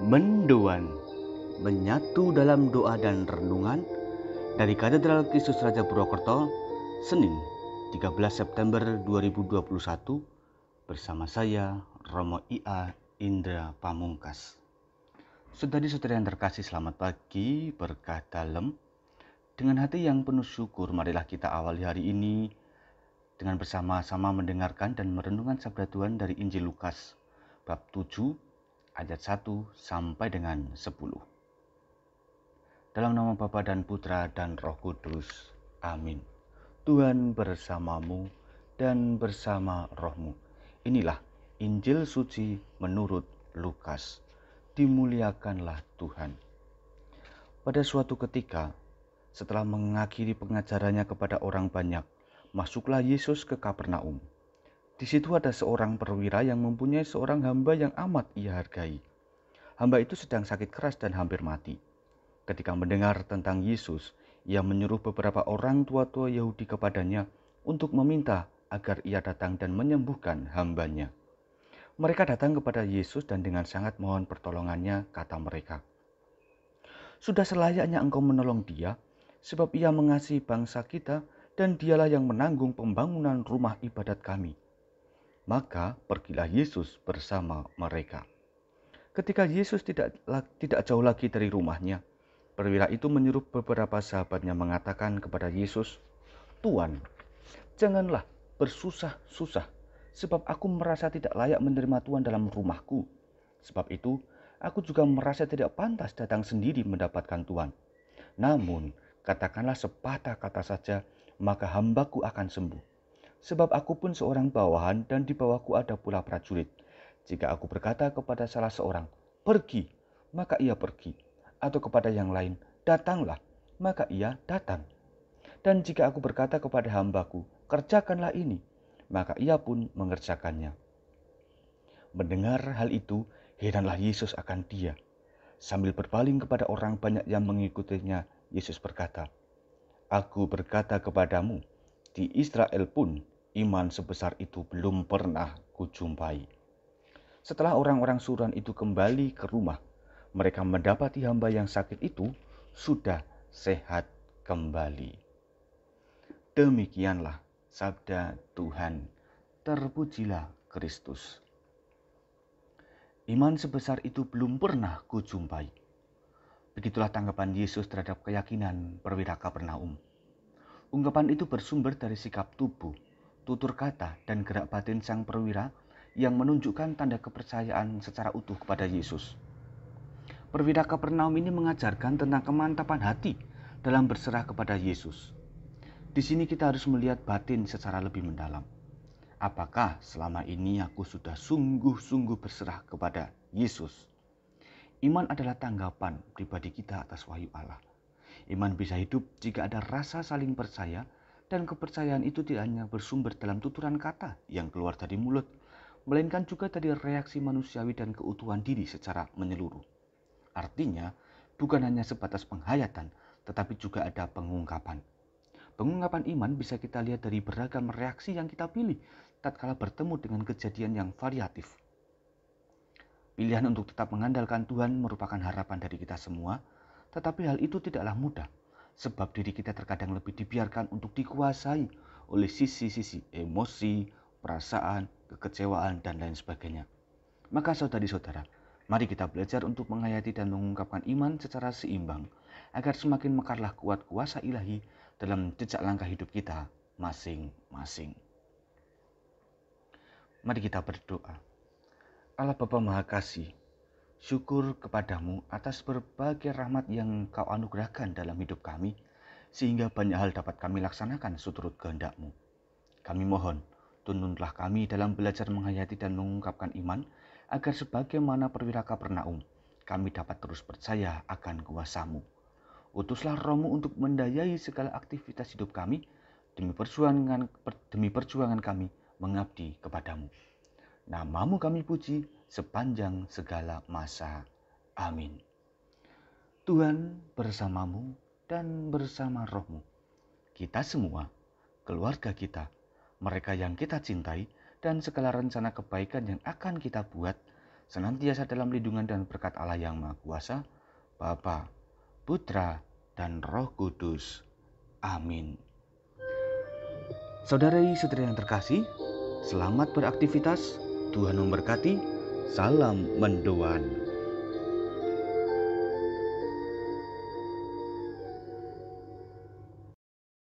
Mendoan, menyatu dalam doa dan renungan dari Katedral Kristus Raja Purwokerto, Senin 13 September 2021 bersama saya Romo IA Indra Pamungkas. Saudari-saudari yang terkasih, selamat pagi, berkah dalam. Dengan hati yang penuh syukur, marilah kita awali hari ini dengan bersama-sama mendengarkan dan merenungkan sabda Tuhan dari Injil Lukas bab 7 ayat 1 sampai dengan 10. Dalam nama Bapa dan Putra dan Roh Kudus. Amin. Tuhan bersamamu dan bersama rohmu. Inilah Injil suci menurut Lukas. Dimuliakanlah Tuhan. Pada suatu ketika, setelah mengakhiri pengajarannya kepada orang banyak, masuklah Yesus ke Kapernaum. Di situ ada seorang perwira yang mempunyai seorang hamba yang amat ia hargai. Hamba itu sedang sakit keras dan hampir mati. Ketika mendengar tentang Yesus, ia menyuruh beberapa orang tua-tua Yahudi kepadanya untuk meminta agar ia datang dan menyembuhkan hambanya. Mereka datang kepada Yesus dan dengan sangat mohon pertolongannya, kata mereka. Sudah selayaknya engkau menolong dia, sebab ia mengasihi bangsa kita dan dialah yang menanggung pembangunan rumah ibadat kami. Maka pergilah Yesus bersama mereka. Ketika Yesus tidak jauh lagi dari rumahnya, perwira itu menyuruh beberapa sahabatnya mengatakan kepada Yesus, "Tuan, janganlah bersusah-susah, sebab aku merasa tidak layak menerima Tuhan dalam rumahku. Sebab itu, aku juga merasa tidak pantas datang sendiri mendapatkan Tuhan. Namun, katakanlah sepatah kata saja, maka hambaku akan sembuh. Sebab aku pun seorang bawahan dan di bawahku ada pula prajurit. Jika aku berkata kepada salah seorang, 'Pergi,' maka ia pergi. Atau kepada yang lain, 'Datanglah,' maka ia datang. Dan jika aku berkata kepada hambaku, 'Kerjakanlah ini,' maka ia pun mengerjakannya." Mendengar hal itu, heranlah Yesus akan dia. Sambil berpaling kepada orang banyak yang mengikutinya, Yesus berkata, "Aku berkata kepadamu, di Israel pun iman sebesar itu belum pernah kujumpai." Setelah orang-orang suruhan itu kembali ke rumah, mereka mendapati hamba yang sakit itu sudah sehat kembali. Demikianlah sabda Tuhan. Terpujilah Kristus. Iman sebesar itu belum pernah kujumpai. Begitulah tanggapan Yesus terhadap keyakinan perwira Kapernaum. Ungkapan itu bersumber dari sikap tubuh, tutur kata, dan gerak batin sang perwira yang menunjukkan tanda kepercayaan secara utuh kepada Yesus. Perwira Kapernaum ini mengajarkan tentang kemantapan hati dalam berserah kepada Yesus. Di sini kita harus melihat batin secara lebih mendalam. Apakah selama ini aku sudah sungguh-sungguh berserah kepada Yesus? Iman adalah tanggapan pribadi kita atas wahyu Allah. Iman bisa hidup jika ada rasa saling percaya, dan kepercayaan itu tidak hanya bersumber dalam tuturan kata yang keluar dari mulut, melainkan juga dari reaksi manusiawi dan keutuhan diri secara menyeluruh. Artinya, bukan hanya sebatas penghayatan, tetapi juga ada pengungkapan. Pengungkapan iman bisa kita lihat dari beragam reaksi yang kita pilih tatkala bertemu dengan kejadian yang variatif. Pilihan untuk tetap mengandalkan Tuhan merupakan harapan dari kita semua, tetapi hal itu tidaklah mudah, sebab diri kita terkadang lebih dibiarkan untuk dikuasai oleh sisi-sisi emosi, perasaan, kekecewaan, dan lain sebagainya. Maka saudari-saudara, mari kita belajar untuk menghayati dan mengungkapkan iman secara seimbang, agar semakin mekarlah kuat kuasa ilahi dalam jejak langkah hidup kita masing-masing. Mari kita berdoa. Allah Bapa Maha Kasih, syukur kepadamu atas berbagai rahmat yang Kau anugerahkan dalam hidup kami, sehingga banyak hal dapat kami laksanakan seturut kehendak-Mu. Kami mohon, tuntunlah kami dalam belajar menghayati dan mengungkapkan iman, agar sebagaimana perwira Kapernaum, kami dapat terus percaya akan kuasa-Mu. Utuslah Roh-Mu untuk mendayai segala aktivitas hidup kami, demi perjuangan kami mengabdi kepadamu. Nama-Mu kami puji sepanjang segala masa. Amin. Tuhan bersamamu dan bersama rohmu. Kita semua, keluarga kita, mereka yang kita cintai, dan segala rencana kebaikan yang akan kita buat, senantiasa dalam lindungan dan berkat Allah yang Maha Kuasa, Bapa, Putra, dan Roh Kudus. Amin. Saudara-saudari yang terkasih, selamat beraktivitas. Tuhan memberkati. Salam mendoan.